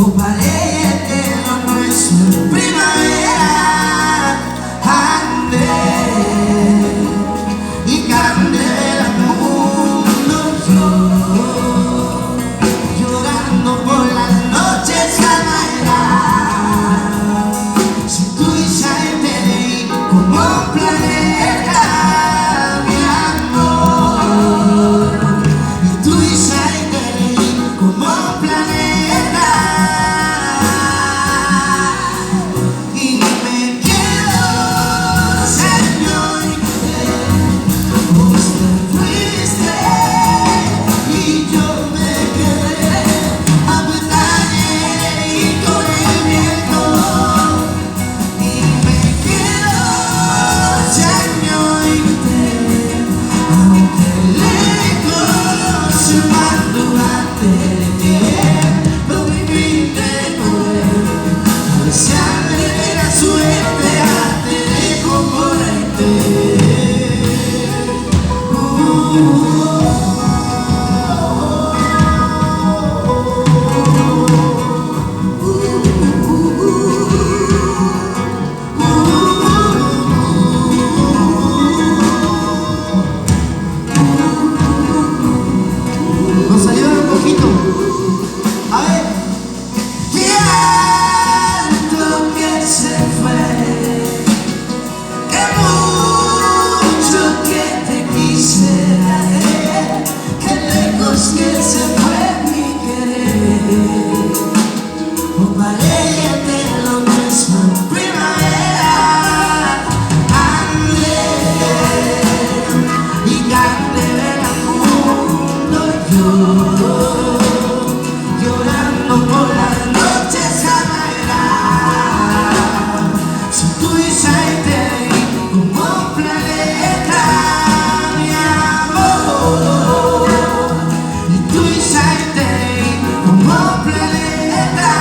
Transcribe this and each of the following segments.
o parete no nuestro en primavera, andé y candela mundo yo, llorando por las noches amargas. Si tú y te como un planeta, mi amor, y tú y te como un planeta, y me quedo, Señor, vos te fuiste y yo me quedé a pestañear y con el viento. Y me quedo, Señor, aunque lejos se madrugate no me invite a desearle la suerte a te componente. Nos ayuda un poquito. A ver. Qué alto que se fue, qué mucho que te quisiera, qué lejos que se fue mi querer. O parece lo mismo en primavera, andé y candela mundo yo, llorando por las noches amargas. Si tú y te como un planeta, mi amor, y tú y te como un planeta,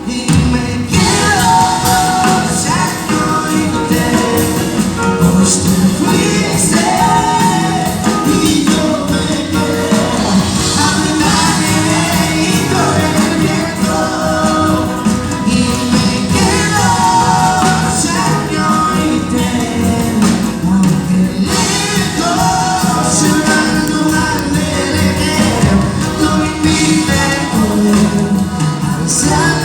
y me quedo, Señor, vos te fuiste y yo me quedé a pestañear y con el viento. Y me quedo, Señor, aunque lejos llorando al no me invite a besar.